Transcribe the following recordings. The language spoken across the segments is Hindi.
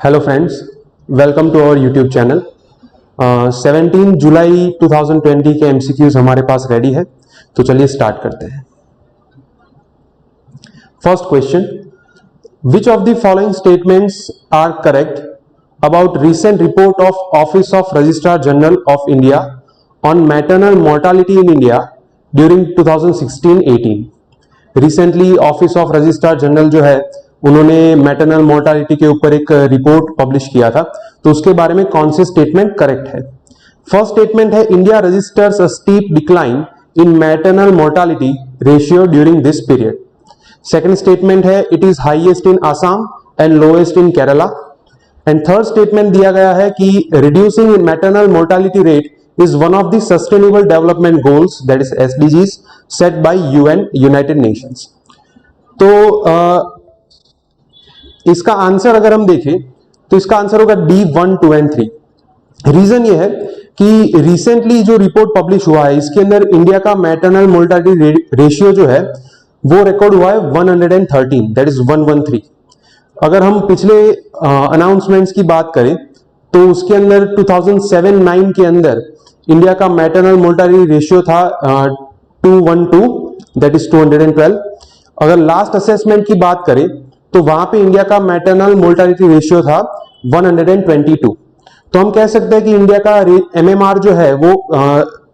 Hello friends, welcome to our YouTube channel. 17 जुलाई 2020 के एमसीक्यूज हमारे पास रेडी है, तो चलिए स्टार्ट करते हैं। First question, which of the following statements are correct about recent report of office of registrar general of India on maternal mortality in India during 2016-18। Recently office of registrar general जो है उन्होंने मैटरनल मोर्टालिटी के ऊपर एक रिपोर्ट पब्लिश किया था, तो उसके बारे में कौन से स्टेटमेंट करेक्ट है? फर्स्ट स्टेटमेंट है India registers a steep decline in maternal mortality ratio during this period. Second statement है it is highest in Assam and lowest in Kerala. And third statement दिया गया है कि reducing in maternal mortality rate is one of the sustainable development goals, that is SDGs, set by UN, United Nations। तो इसका आंसर अगर हम देखें तो इसका आंसर होगा डी 1, 2 एंड 3। रीजन ये है कि रिसेंटली जो रिपोर्ट पब्लिश हुआ है इसके अंदर इंडिया का मैटरनल मोर्टालिटी रेशियो जो है वो रिकॉर्ड हुआ है 113, दैट इज 113। अगर हम पिछले अनाउंसमेंट्स की बात करें तो उसके अंदर 2007-9 के अंदर इंडिया का मैटरनल मोर्टालिटी रेशियो था 212, दैट इज 212। अगर लास्ट असेसमेंट की बात करें तो वहां पे इंडिया का मैटरनल मोर्टालिटी रेशियो था 122। तो हम कह सकते हैं कि इंडिया का एमएमआर जो है वो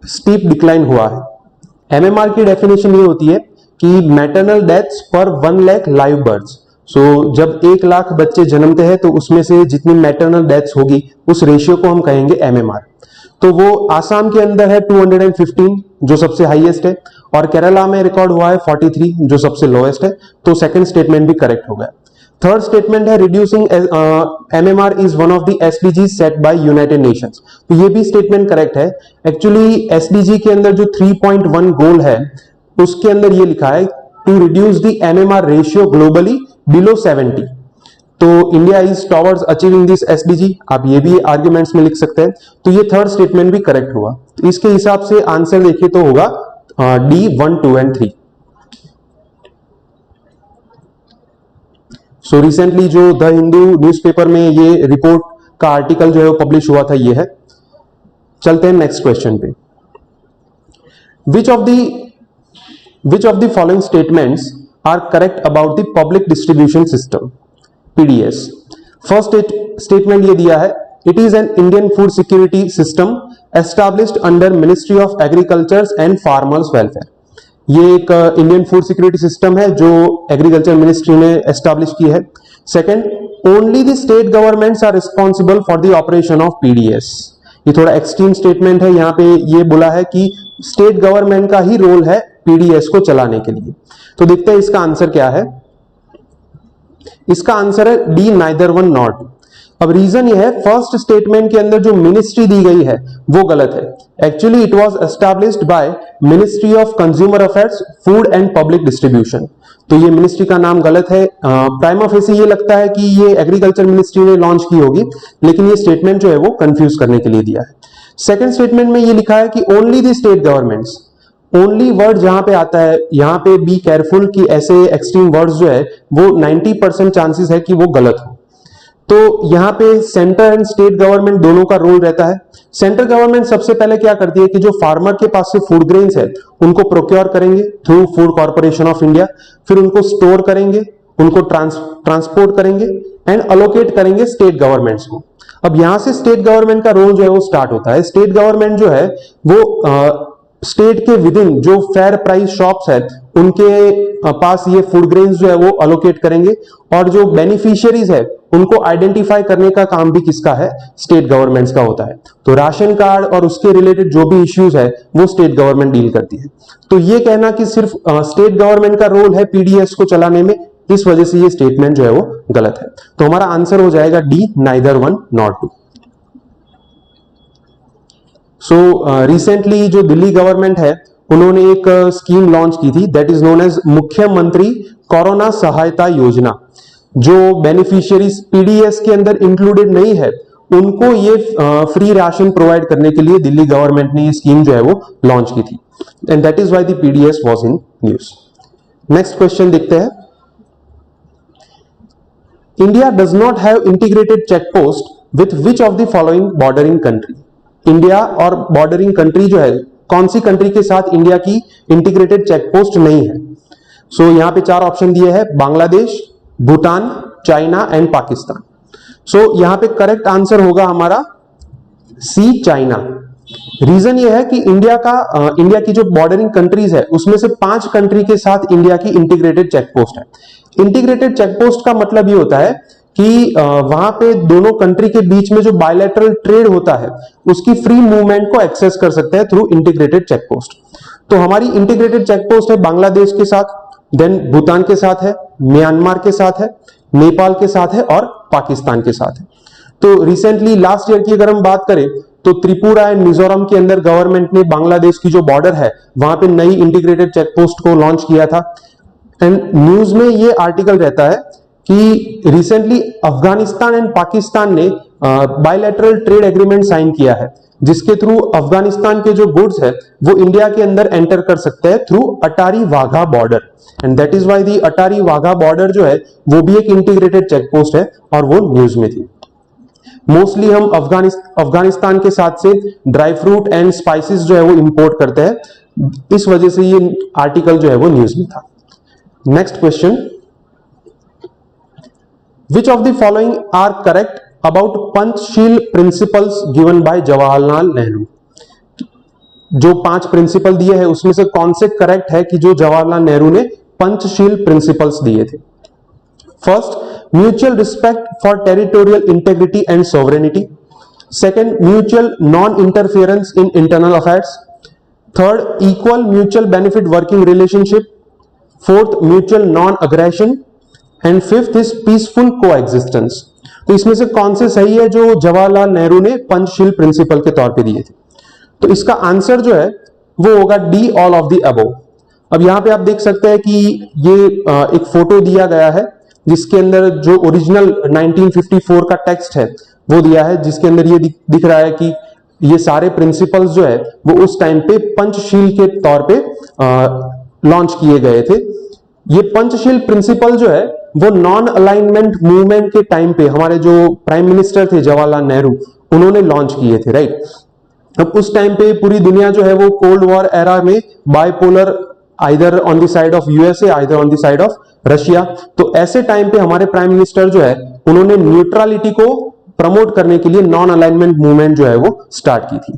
स्टीप डिक्लाइन हुआ है। एमएमआर की डेफिनेशन ये होती है कि मैटरनल डेथ्स पर 1 लाख लाइव बर्ड्स। सो जब 1 लाख बच्चे जन्मते हैं तो उसमें से जितनी मैटरनल डेथ्स होगी उस रेशियो को हम कहेंगे एमएमआर। तो वो आसाम के अंदर है 215 जो सबसे हाईएस्ट है, और केरला में रिकॉर्ड हुआ है 43 जो सबसे लोएस्ट है। तो सेकंड स्टेटमेंट भी करेक्ट हो गया। थर्ड स्टेटमेंट है reducing MMR is one of the SDG set by United Nations. तो ये भी स्टेटमेंट करेक्ट है। एक्चुअली एसडीजी के अंदर जो 3.1 गोल है उसके अंदर ये लिखा है to reduce the MMR ratio globally below 70। तो India is towards achieving this SDG, आप ये भी आर्ग्यूमेंट्स में लिख सकते हैं। तो ये थर्ड स्टेटमेंट भी करेक्ट हुआ। तो इसके हिसाब से आंसर देखिए तो होगा डी 1, 2 एंड 3। सो रिसेंटली जो द हिंदू न्यूज़पेपर में ये रिपोर्ट का आर्टिकल जो है वो पब्लिश हुआ था, ये है। चलते हैं नेक्स्ट क्वेश्चन पे। Which of the following statements are correct about the public distribution system PDS? First statement ये दिया है it is an Indian food security system established under ministry of agriculture and farmers welfare. ये एक इंडियन फूड सिक्योरिटी सिस्टम है जो एग्रीकल्चर मिनिस्ट्री ने एस्टैब्लिश की है। Second, only the state governments are responsible for the operation of PDS। ये थोड़ा एक्सट्रीम स्टेटमेंट है। यहाँ पे ये बोला है कि स्टेट गवर्नमेंट का ही रोल है PDS को चलाने के लिए। तो देखते हैं इसका आंसर क्या है। इसका आंसर है D neither one nor two. अब रीजन ये है फर्स्ट स्टेटमेंट के अंदर जो मिनिस्ट्री दी गई है वो गलत है। Actually it was established by ministry of consumer affairs, food and public distribution. तो ये मिनिस्ट्री का नाम गलत है। प्राइमा फेसी ये लगता है कि ये एग्रीकल्चर मिनिस्ट्री ने लॉन्च की होगी, लेकिन ये स्टेटमेंट जो है वो कंफ्यूज करने के लिए दिया है। सेकेंड स्टेटमेंट में ये लिखा है कि only the state governments. Only word जहां पे आता है यहां पे बी केयरफुल कि ऐसे एक्सट्रीम वर्ड्स जो है वो 90% चांसेस है कि वो गलत हो। तो यहां पे सेंटर एंड स्टेट गवर्नमेंट दोनों का रोल रहता है। सेंट्रल गवर्नमेंट सबसे पहले क्या करती है कि जो फार्मर के पास से फूड ग्रेन्स है उनको प्रोक्योर करेंगे through food corporation of India, फिर उनको स्टोर करेंगे, उनको ट्रांसपोर्ट करेंगे एंड अलोकेट करेंगे स्टेट गवर्नमेंट्स को। अब यहां से स्टेट गवर्नमेंट का रोल जो है वो स्टार्ट होता है। स्टेट गवर्नमेंट जो है वो स्टेट के विद इन जो फेयर प्राइस शॉप्स है उनके पास ये फूड ग्रेन्स जो है वो अलोकेट करेंगे, और जो बेनिफिशियरीज है उनको आइडेंटिफाई करने का काम भी किसका है? स्टेट गवर्नमेंट्स का होता है। तो राशन कार्ड और उसके रिलेटेड जो भी इश्यूज है वो स्टेट गवर्नमेंट डील करती है। तो ये कहना कि सिर्फ स्टेट गवर्नमेंट का रोल है PDS को चलाने में, इस वजह से ये स्टेटमेंट जो है वो गलत है। तो हमारा आंसर हो जाएगा D neither one nor two. So recently जो दिल्ली गवर्नमेंट है उन्होंने एक स्कीम लॉन्च की थी दैट इज नोन एज मुख्यमंत्री कोरोना सहायता योजना। जो बेनिफिशियरीज PDS के अंदर इंक्लूडेड नहीं है उनको ये फ्री राशन प्रोवाइड करने के लिए दिल्ली गवर्नमेंट ने ये स्कीम जो है वो लॉन्च की थी, and that is why the PDS was in news. Next question देखते हैं। India does not have integrated check post with which of the following bordering country? India और बॉर्डरिंग कंट्री जो है, कौन सी कंट्री के साथ इंडिया की इंटीग्रेटेड चेक पोस्ट नहीं है? सो यहां पे चार ऑप्शन दिए हैं, बांग्लादेश, भूटान, चाइना एंड पाकिस्तान। सो यहां पे करेक्ट आंसर होगा हमारा सी, चाइना। रीजन ये है कि इंडिया की जो बॉर्डरिंग कंट्रीज है उसमें से 5 कंट्री के साथ इंडिया की इंटीग्रेटेड चेक पोस्ट है। इंटीग्रेटेड चेक पोस्ट का मतलब ये होता है कि वहां पे दोनों कंट्री के बीच में जो बायलैटरल ट्रेड होता है उसकी फ्री मूवमेंट को एक्सेस कर सकते हैं थ्रू इंटीग्रेटेड चेक पोस्ट। तो हमारी इंटीग्रेटेड चेक पोस्ट है बांग्लादेश के साथ, देन भूटान के साथ है, म्यांमार के साथ है, नेपाल के साथ है और पाकिस्तान के साथ है। तो रिसेंटली लास्ट ईयर की अगर हम बात करें तो त्रिपुरा एंड मिजोरम के अंदर गवर्नमेंट ने बांग्लादेश की जो बॉर्डर है वहां पे नई इंटीग्रेटेड चेक पोस्ट को लॉन्च किया था। एंड न्यूज में ये आर्टिकल रहता है कि रिसेंटली अफगानिस्तान एंड पाकिस्तान ने बायलैटरल ट्रेड एग्रीमेंट साइन किया है जिसके थ्रू अफगानिस्तान के जो गुड्स है वो इंडिया के अंदर एंटर कर सकते हैं through Attari Wagah border. And that is why the Attari Wagah border जो है वो भी एक इंटीग्रेटेड चेक पोस्ट है और वो न्यूज में थी। मोस्टली हम अफगानिस्तान के साथ से ड्राई फ्रूट एंड स्पाइसेस जो है वो इंपोर्ट करते हैं, इस वजह से ये आर्टिकल जो है वो न्यूज में था। Next question, which of the following are correct about Panchsheel principles given by Jawaharlal Nehru? जो 5 प्रिंसिपल दिए हैं उसमें से कौन से करेक्ट है कि जो जवाहरलाल नेहरू ने पंचशील प्रिंसिपल्स दिए थे? First, mutual respect for territorial integrity and sovereignty. Second, mutual non-interference in internal affairs. Third, equal mutual benefit working relationship. Fourth, mutual non-aggression. And fifth is peaceful coexistence. तो इसमें से कौन से सही है जो जवाहरलाल नेहरू ने पंचशील प्रिंसिपल के तौर पे दिए थे? तो इसका आंसर जो है वो होगा D, all of the above. अब यहां पे आप देख सकते हैं कि ये एक फोटो दिया गया है जिसके अंदर जो ओरिजिनल 1954 का टेक्स्ट है वो दिया है, जिसके अंदर ये दिख रहा है कि ये सारे प्रिंसिपल्स जो है वो उस टाइम पे पंचशील के तौर पे लॉन्च किए गए थे। ये पंचशील प्रिंसिपल जो है वो नॉन अलाइनमेंट मूवमेंट के टाइम पे हमारे जो प्राइम मिनिस्टर थे जवाहरलाल नेहरू उन्होंने लॉन्च किए थे, राइट। अब उस टाइम पे पूरी दुनिया जो है वो कोल्ड वॉर एरा में bipolar, either on the side of USA, either on the side of Russia. तो ऐसे टाइम पे हमारे प्राइम मिनिस्टर जो है उन्होंने न्यूट्रलिटी को प्रमोट करने के लिए नॉन अलाइनमेंट मूवमेंट जो है वो स्टार्ट की थी।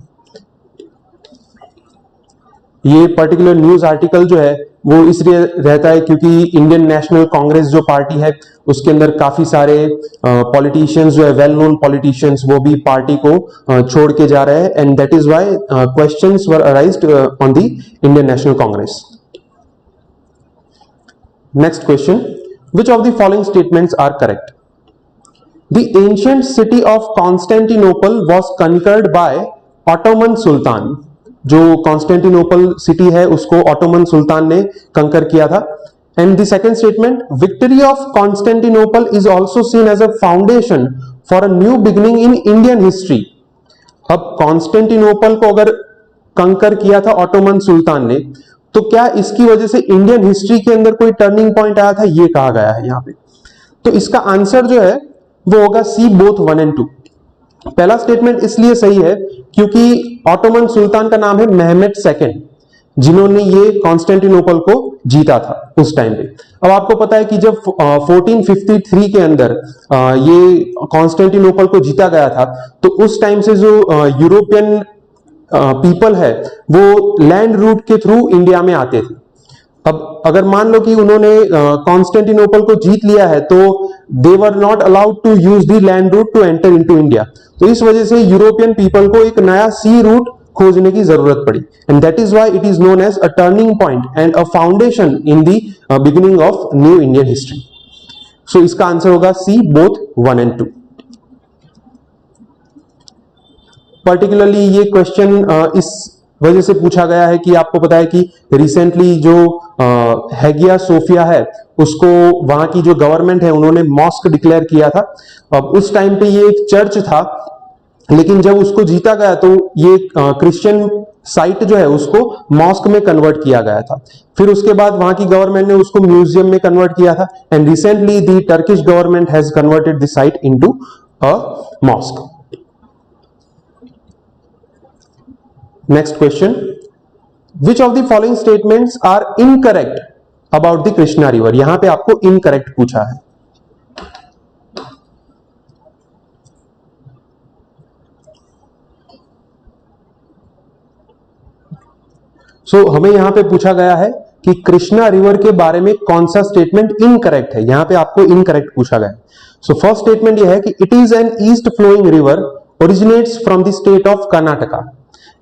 ये पर्टिकुलर न्यूज आर्टिकल जो है वो इसलिए रहता है क्योंकि इंडियन नेशनल कांग्रेस जो पार्टी है उसके अंदर काफी सारे पॉलिटिशियंस जो है, वेल नोन पॉलिटिशियंस, वो भी पार्टी को छोड़ के जा रहे हैं। And that is why questions were arised on the Indian national Congress. Next question, which of the following statements are correct? The ancient city of Constantinople was conquered by Ottoman Sultan. जो कॉन्स्टेंटिनोपल सिटी है उसको ऑटोमन सुल्तान ने कंकर किया था। And the second statement, victory of Constantinople is also seen as a foundation for a new beginning in Indian history. अब कॉन्स्टेंटिनोपल को अगर कंकर किया था ऑटोमन सुल्तान ने तो क्या इसकी वजह से इंडियन हिस्ट्री के अंदर कोई टर्निंग पॉइंट आया था, ये कहा गया है यहाँ पे। तो इसका आंसर जो है वो होगा सी, बोथ 1 and 2। पहला स्टेटमेंट इसलिए सही है क्योंकि ऑटोमन सुल्तान का नाम है मेहमेद सेकंड, जिन्होंने ये कॉन्स्टेंटिनोपल को जीता था उस टाइम पे। अब आपको पता है कि जब 1453 के अंदर ये कॉन्स्टेंटिनोपल को जीता गया था तो उस टाइम से जो यूरोपियन पीपल है वो लैंड रूट के थ्रू इंडिया में आते थे। अब अगर मान लो कि उन्होंने कॉन्स्टेंटिनोपल को जीत लिया है तो they were not allowed to use the land route to enter into India. तो इस वजह से यूरोपियन पीपल को एक नया सी रूट खोजने की जरूरत पड़ी। And that is why it is known as a turning point and a foundation in the beginning of new Indian history. So इसका आंसर होगा सी, बोथ 1 and 2। पर्टिकुलरली ये क्वेश्चन इस वजह से पूछा गया है कि आपको पता है कि रिसेंटली जो हैगिया सोफिया है उसको वहां की जो गवर्नमेंट है उन्होंने मॉस्क डिक्लेयर किया था। अब उस टाइम पे ये एक चर्च था लेकिन जब उसको जीता गया तो ये क्रिश्चियन साइट जो है उसको मॉस्क में कन्वर्ट किया गया था। फिर उसके बाद वहां की गवर्नमेंट ने उसको म्यूजियम में कन्वर्ट किया था, and recently the Turkish government has converted the site into a mosque. Next question, which of the following statements are incorrect about the Krishna river? यहां पे आपको इनकरेक्ट पूछा है। हमें यहां पे पूछा गया है कि कृष्णा रिवर के बारे में कौन सा स्टेटमेंट इनकरेक्ट है। यहां पे आपको इनकरेक्ट पूछा गया है। फर्स्ट स्टेटमेंट यह है कि it is an east flowing river originates from the state of Karnataka.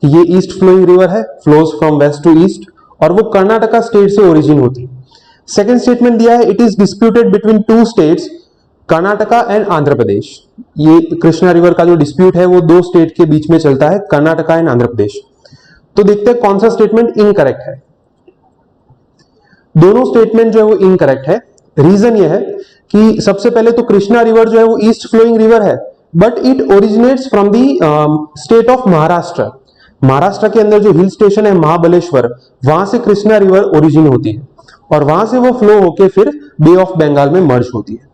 ये ईस्ट फ्लोइंग रिवर है, flows from west to east, और वो कर्नाटका स्टेट से ओरिजिन होती है। सेकेंड स्टेटमेंट दिया है, it is disputed between two states, Karnataka and Andhra Pradesh. ये कृष्णा रिवर का जो डिस्प्यूट है वो दो स्टेट के बीच में चलता है, कर्नाटका एंड आंध्र प्रदेश। तो देखते हैं कौन सा स्टेटमेंट इनकरेक्ट है। दोनों स्टेटमेंट जो है वो इनकरेक्ट है। रीजन यह है कि सबसे पहले तो कृष्णा रिवर जो है वो ईस्ट फ्लोइंग रिवर है, but it originates from the state of Maharashtra. Maharashtra के अंदर जो हिल स्टेशन है महाबलेश्वर, वहां से कृष्णा रिवर ओरिजिन होती है, और वहां से वो फ्लो होके फिर बे ऑफ बंगाल में मर्ज होती है।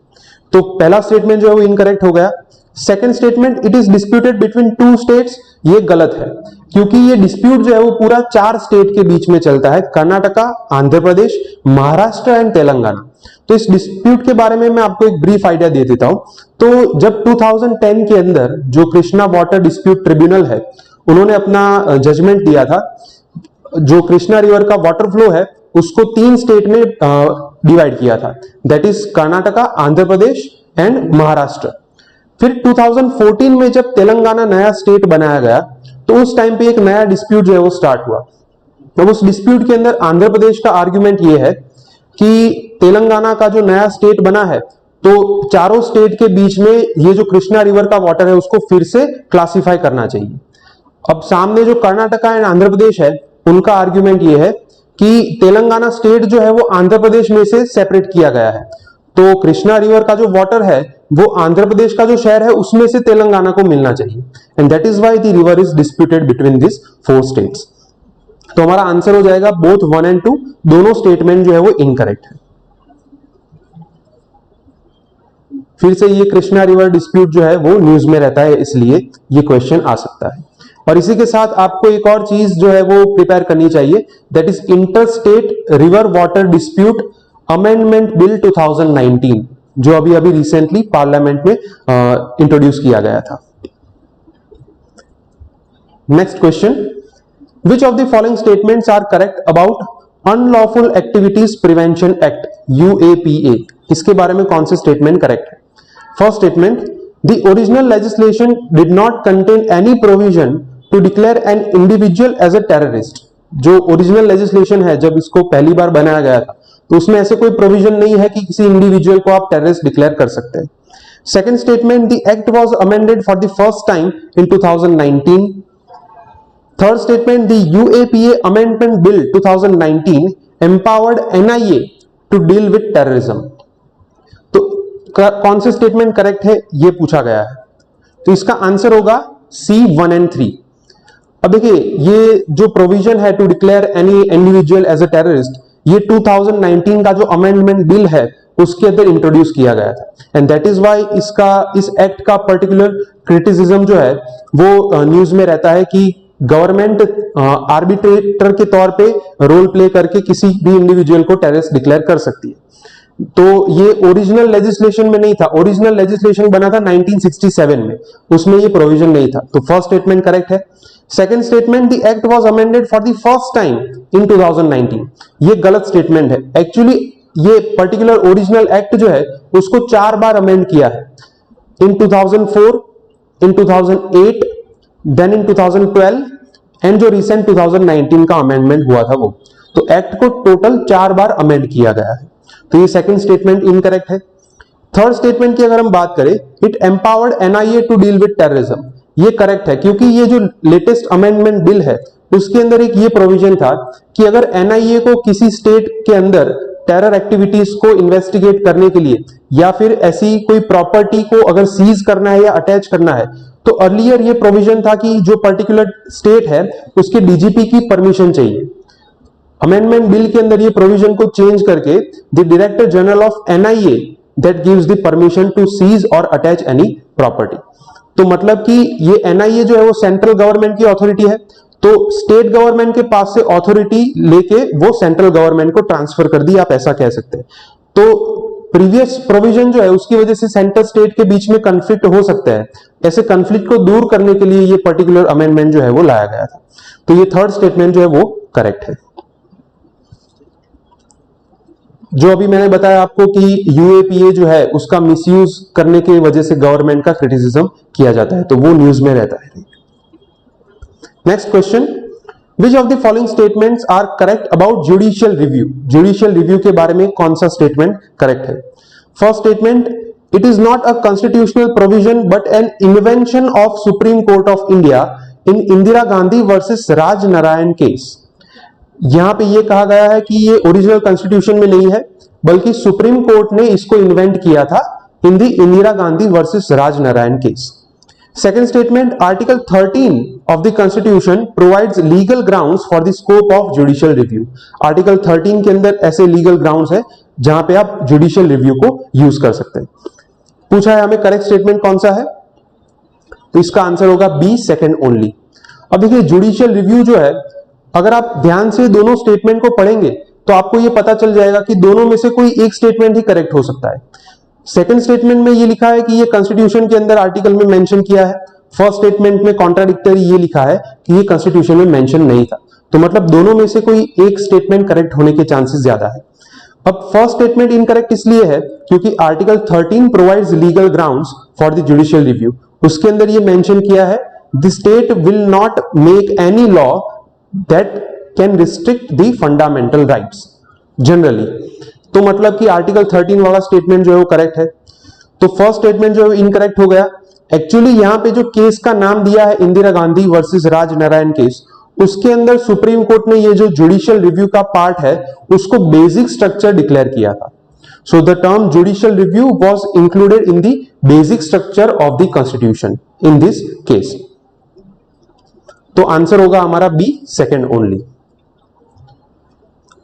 तो पहला स्टेटमेंट जो है वो इनकरेक्ट हो गया। Second statement, it is disputed between two states, ये गलत है, क्योंकि ये डिस्प्यूट जो है वो पूरा 4 स्टेट के बीच में चलता है, कर्नाटका, आंध्र प्रदेश, महाराष्ट्र एंड तेलंगाना। तो इस डिस्प्यूट के बारे में मैं आपको एक ब्रीफ आइडिया दे देता हूं। तो जब 2010 के अंदर जो कृष्णा वाटर डिस्प्यूट ट्रिब्यूनल है, उन्होंने अपना जजमेंट दिया था, जो कृष्णा रिवर का वाटर फ्लो है उसको 3 स्टेट में डिवाइड किया था, that is Karnataka, Andhra Pradesh and Maharashtra. फिर 2014 में जब तेलंगाना नया स्टेट बनाया गया, तो उस टाइम पे एक नया डिस्प्यूट जो है वो स्टार्ट हुआ। तो उस डिस्प्यूट के अंदर आंध्र प्रदेश का आर्ग्यूमेंट ये है कि तेलंगाना का जो नया स्टेट बना है, तो चारों स्टेट के बीच में ये जो कृष्णा रिवर का वाटर है उसको फिर से क्लासिफाई करना चाहिए। अब सामने जो कर्नाटका एंड आंध्र प्रदेश है, उनका आर्ग्यूमेंट ये है कि तेलंगाना स्टेट जो है वो आंध्र प्रदेश में से सेपरेट किया गया है, तो कृष्णा रिवर का जो वाटर है वो आंध्र प्रदेश का जो शहर है उसमें से तेलंगाना को मिलना चाहिए, and that is why the river is disputed between this 4 states. तो हमारा आंसर हो जाएगा बोथ 1 एंड 2, दोनों स्टेटमेंट जो है वो इनकरेक्ट है। फिर से ये कृष्णा रिवर डिस्प्यूट जो है वो न्यूज में रहता है, इसलिए ये क्वेश्चन आ सकता है। और इसी के साथ आपको एक और चीज जो है वो प्रिपेयर करनी चाहिए, that is inter state river water dispute amendment bill 2019, जो अभी अभी रिसेंटली पार्लियामेंट में इंट्रोड्यूस किया गया था। Next question, which of the following statements are correct about unlawful activities prevention act UAPA? इसके बारे में कौन से स्टेटमेंट करेक्ट है? First statement, the original legislation did not contain any provision to declare an individual as a terrorist. जो ओरिजिनल लेजिस्लेशन है, जब इसको पहली बार बनाया गया था, तो उसमें ऐसे कोई प्रोविजन नहीं है कि किसी इंडिविजुअल को आप टेररिस्ट डिक्लेयर कर सकते हैं। Second statement, the act was amended for the first time in 2019। Third statement, the UAPA amendment bill 2019 empowered NIA to deal with terrorism. तो कौन से स्टेटमेंट करेक्ट है ये पूछा गया है, तो इसका आंसर होगा C 1 एंड 3। अब देखिए, ये जो प्रोविजन है to declare any individual as a terrorist, ये 2019 का जो अमेंडमेंट बिल है उसके अंदर इंट्रोड्यूस किया गया था, एंड दैट इज व्हाई इस एक्ट का पर्टिकुलर क्रिटिसिज्म जो है वो न्यूज में रहता है कि गवर्नमेंट आर्बिट्रेटर के तौर पे रोल प्ले करके किसी भी इंडिविजुअल को टेररिस्ट डिक्लेयर कर सकती है। तो ये ओरिजिनल लेजिस्लेशन में नहीं था, ओरिजिनल लेजिस्लेशन बना था 1967 में, उसमें ये प्रोविजन नहीं था। तो फर्स्ट स्टेटमेंट करेक्ट है। Second statement, the act was amended for the first time in 2019, ये गलत स्टेटमेंट है। एक्चुअली ये पर्टिकुलर ओरिजिनल एक्ट जो है उसको 4 बार अमेंड किया है, इन 2004, इन 2008, देन इन 2012 एंड जो रिसेंट 2019 का अमेंडमेंट हुआ था वो। तो एक्ट को टोटल 4 बार अमेंड किया गया है, तो ये सेकंड स्टेटमेंट इनकरेक्ट है। थर्ड स्टेटमेंट की अगर हम बात करें, it empowered NIA to deal with terrorism, ये करेक्ट है, क्योंकि ये जो लेटेस्ट अमेंडमेंट बिल है उसके अंदर एक ये प्रोविजन था कि अगर NIA को किसी स्टेट के अंदर टेरर एक्टिविटीज को इन्वेस्टिगेट करने के लिए या फिर ऐसी कोई प्रॉपर्टी को अगर सीज करना है या अटैच करना है, तो अर्लियर ये प्रोविजन था कि जो पर्टिकुलर स्टेट है उसके डीजीपी की परमिशन चाहिए। अमेंडमेंट बिल के अंदर ये प्रोविजन को चेंज करके the director general of NIA that gives the permission to seize और अटैच एनी प्रॉपर्टी। तो मतलब कि ये एनआईए जो है वो सेंट्रल गवर्नमेंट की अथॉरिटी है, तो स्टेट गवर्नमेंट के पास से अथॉरिटी लेके वो सेंट्रल गवर्नमेंट को ट्रांसफर कर दी, आप ऐसा कह सकते हैं। तो प्रीवियस प्रोविजन जो है उसकी वजह से सेंटर स्टेट के बीच में कंफ्लिक्ट हो सकता है। ऐसे कंफ्लिक्ट को दूर करने के लिए ये पर्टिकुलर अमेंडमेंट जो है वो लाया गया था। तो ये थर्ड स्टेटमेंट जो है वो करेक्ट है। जो अभी मैंने बताया आपको कि यूएपीए जो है उसका मिसयूज करने की वजह से गवर्नमेंट का क्रिटिसिज्म किया जाता है, तो वो न्यूज में रहता है। Next question, which of the following statements are correct about judicial review? Judicial review के बारे में कौन सा स्टेटमेंट करेक्ट है? First statement, it is not a constitutional provision but an invention of Supreme Court of India in Indira Gandhi versus Raj Narayan case. यहां पे ये कहा गया है कि ये ओरिजिनल कॉन्स्टिट्यूशन में नहीं है, बल्कि सुप्रीम कोर्ट ने इसको इन्वेंट किया था in the Indira Gandhi versus Raj Narayan case. Second statement, article 13 of the constitution provides legal grounds for the scope of judicial review. Article 13 के अंदर ऐसे लीगल ग्राउंड्स है जहां पे आप जुडिशियल रिव्यू को यूज कर सकते हैं। पूछा है हमें करेक्ट स्टेटमेंट कौन सा है, तो इसका आंसर होगा बी, सेकेंड ओनली। अब देखिए जुडिशियल रिव्यू जो है, अगर आप ध्यान से दोनों स्टेटमेंट को पढ़ेंगे तो आपको यह पता चल जाएगा कि दोनों में से कोई एक स्टेटमेंट ही करेक्ट हो सकता है। सेकंड स्टेटमेंट में ये लिखा है कि ये कॉन्स्टिट्यूशन के अंदर आर्टिकल में मेंशन किया है, फर्स्ट स्टेटमेंट में कॉन्ट्राडिक्टरी ये लिखा है कि ये कॉन्स्टिट्यूशन में मेंशन नहीं था। तो मतलब दोनों में से कोई एक स्टेटमेंट करेक्ट होने के चांसेस ज्यादा है। अब फर्स्ट स्टेटमेंट इनकरेक्ट इसलिए है क्योंकि article 13 provides legal grounds for the judicial review. उसके अंदर ये मेंशन किया है the state will not make any law that can restrict the fundamental rights generally। तो मतलब कि आर्टिकल 13 वाला स्टेटमेंट जो है वो करेक्ट है। तो फर्स्ट स्टेटमेंट जो है इनकरेक्ट हो गया। एक्चुअली यहां पे जो केस का नाम दिया है इंदिरा गांधी वर्सेस राज नारायण केस, उसके अंदर सुप्रीम कोर्ट ने ये जो जुडिशियल रिव्यू का पार्ट है उसको बेसिक स्ट्रक्चर डिक्लेयर किया था। So the term judicial review was included in the basic structure of the constitution in this case. तो आंसर होगा हमारा बी, सेकंड ओनली।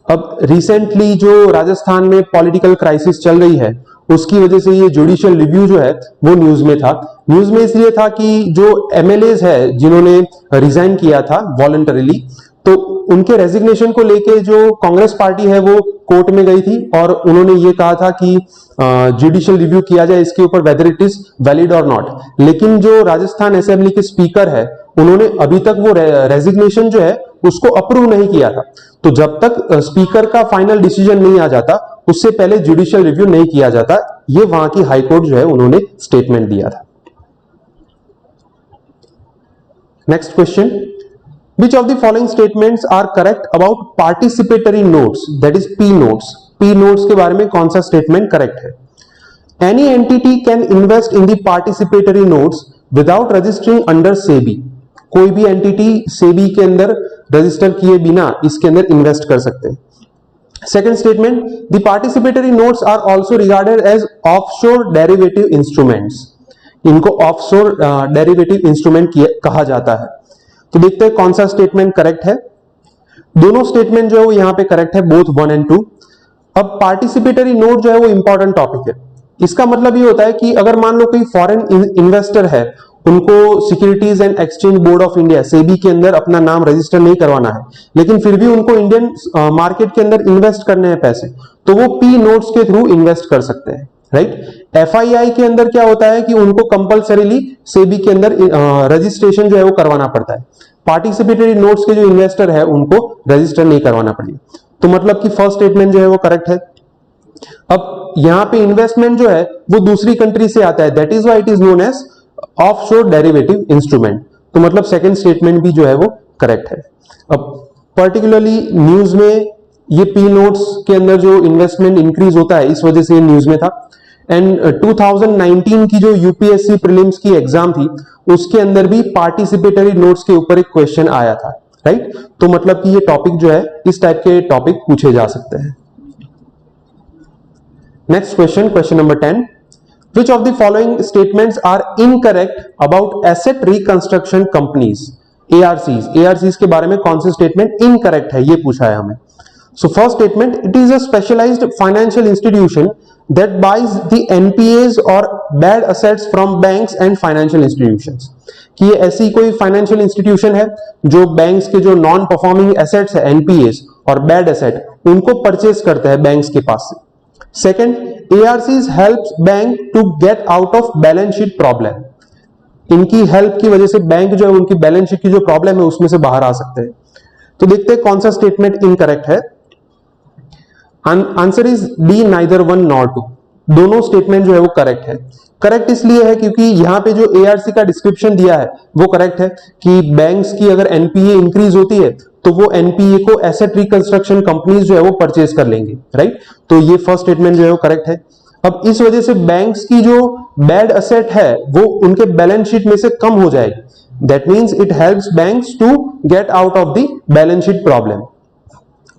अब रिसेंटली जो राजस्थान में पॉलिटिकल क्राइसिस चल रही है उसकी वजह से ये जुडिशियल रिव्यू जो है वो न्यूज में था। न्यूज में इसलिए था कि जो एमएलएज है जिन्होंने रिजाइन किया था वॉलंटरीली, तो उनके रेजिग्नेशन को लेके जो कांग्रेस पार्टी है वो कोर्ट में गई थी और उन्होंने ये कहा था कि जुडिशियल रिव्यू किया जाए इसके ऊपर वेदर इट इज वैलिड और नॉट। लेकिन जो राजस्थान असेंबली के स्पीकर है उन्होंने अभी तक वो रेजिग्नेशन जो है उसको अप्रूव नहीं किया था। तो जब तक स्पीकर का फाइनल डिसीजन नहीं आ जाता उससे पहले जुडिशियल रिव्यू नहीं किया जाता। ये वहां की हाईकोर्ट जो है उन्होंने स्टेटमेंट दिया था। Next question, which of the following statements are correct about participatory notes, that is P notes? P notes के बारे में कौन सा स्टेटमेंट करेक्ट है? Any entity can invest in the participatory notes without registering under SEBI। कोई भी एंटिटी सेबी के अंदर रजिस्टर किए बिना इसके अंदर इन्वेस्ट कर सकते हैं। Second statement, the participatory notes are also regarded as offshore derivative instruments. इनको ऑफशोर डेरिवेटिव इंस्ट्रूमेंट कहा जाता है। तो देखते हैं कौन सा स्टेटमेंट करेक्ट है। दोनों स्टेटमेंट जो है वो यहां पे करेक्ट है, बोथ 1 और 2। अब पार्टिसिपेटरी नोट जो है वो इंपॉर्टेंट टॉपिक है। इसका मतलब ये होता है कि अगर मान लो कोई फॉरेन इन्वेस्टर है, उनको securities and exchange board of India SEBI के अंदर अपना नाम रजिस्टर नहीं करवाना है, लेकिन फिर भी उनको इंडियन मार्केट के अंदर इन्वेस्ट करने हैं पैसे, तो वो पी नोट्स के थ्रू इन्वेस्ट कर सकते हैं, राइट। एफआईआई के अंदर क्या होता है कि उनको कंपलसरीली सेबी के अंदर रजिस्ट्रेशन जो है वो करवाना पड़ता है। पार्टिसिपेटरी नोट्स के जो इन्वेस्टर है उनको रजिस्टर नहीं करवाना पड़ेगा। तो मतलब कि फर्स्ट स्टेटमेंट जो है वो करेक्ट है। अब यहां पे इन्वेस्टमेंट जो है वो दूसरी कंट्री से आता है, that is why it is known as offshore derivative instrument. तो मतलब सेकंड स्टेटमेंट भी जो है वो करेक्ट है। अब पर्टिकुलरली न्यूज में ये पी नोट्स के अंदर जो इन्वेस्टमेंट इंक्रीज होता है इस वजह से ये न्यूज में था। एंड 2019 की जो यूपीएससी प्रीलिम्स की एग्जाम थी उसके अंदर भी पार्टिसिपेटरी नोट्स के ऊपर एक क्वेश्चन आया था, राइट। तो मतलब कि ये टॉपिक जो है इस टाइप के टॉपिक पूछे जा सकते हैं। Next question, question number 10, which of the following statements are incorrect about asset reconstruction companies, ARCs? ARCs के बारे में कौन से स्टेटमेंट इनकरेक्ट है, ये पूछा है हमें. So first statement, it is a specialized financial institution that buys the NPAs or bad assets from banks and financial institutions. कि ये ऐसी कोई फाइनेंशियल इंस्टीट्यूशन है जो बैंक्स के जो नॉन परफॉर्मिंग एसेट्स है, NPAs और बैड एसेट, उनको परचेस करता है बैंक्स के पास से. Second, ARCs helps bank to get out of balance sheet problem. इनकी हेल्प की वजह से बैंक जो है उनकी बैलेंस शीट की जो प्रॉब्लम है उसमें से बाहर आ सकते हैं. तो देखते हैं कौन सा स्टेटमेंट इनकरेक्ट है. Answer is D, neither one nor two. दोनों स्टेटमेंट जो है वो करेक्ट है. करेक्ट इसलिए है क्योंकि यहां पे जो ARC का डिस्क्रिप्शन दिया है वो करेक्ट है कि बैंक्स की अगर NPA इंक्रीज होती है तो वो NPA को एसेट रिकंस्ट्रक्शन कंपनीज जो है वो परचेज कर लेंगे, राइट. तो ये फर्स्ट स्टेटमेंट जो है वो करेक्ट है. अब इस वजह से बैंक्स की जो बैड एसेट है वो उनके बैलेंस शीट में से कम हो जाएगी. That means it helps banks to get out of the balance sheet problem.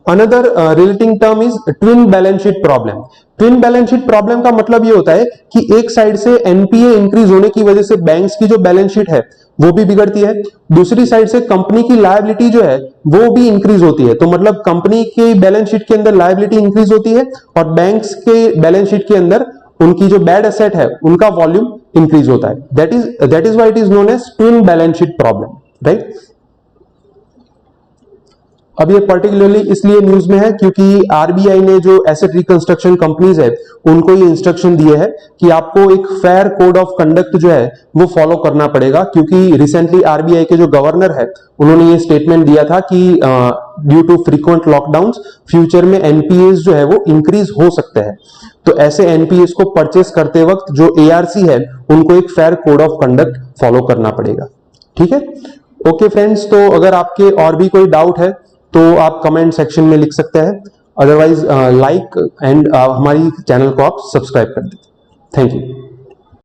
Another relating term is twin balance sheet problem. Twin balance sheet problem का मतलब ये होता है कि एक साइड से NPA इंक्रीज होने की वजह से बैंक्स की जो बैलेंस शीट है वो भी बिगड़ती है, दूसरी साइड से कंपनी की लायबिलिटी जो है वो भी इंक्रीज होती है. तो मतलब कंपनी की बैलेंस शीट के अंदर लायबिलिटी इंक्रीज होती है और बैंक्स के बैलेंस शीट के अंदर उनकी जो बैड एसेट है उनका वॉल्यूम इंक्रीज होता है. That is why it is known as twin balance sheet problem, right. अब ये पर्टिकुलरली इसलिए न्यूज में है क्योंकि RBI ने जो एसेट रिकंस्ट्रक्शन कंपनीज है उनको ये इंस्ट्रक्शन दिए है कि आपको एक फेयर कोड ऑफ कंडक्ट जो है वो फॉलो करना पड़ेगा. क्योंकि रिसेंटली RBI के जो गवर्नर है उन्होंने ये स्टेटमेंट दिया था कि due to frequent lockdowns future में NPAs जो है वो इंक्रीज हो सकते हैं. तो ऐसे NPAs को परचेस करते वक्त जो ARC है उनको एक fair code of conduct follow करना पड़ेगा. ठीक है, ओके फ्रेंड्स. तो अगर आपके और भी कोई डाउट है तो आप कमेंट सेक्शन में लिख सकते हैं. अदरवाइज लाइक एंड हमारी चैनल को आप सब्सक्राइब कर दें. Thank you.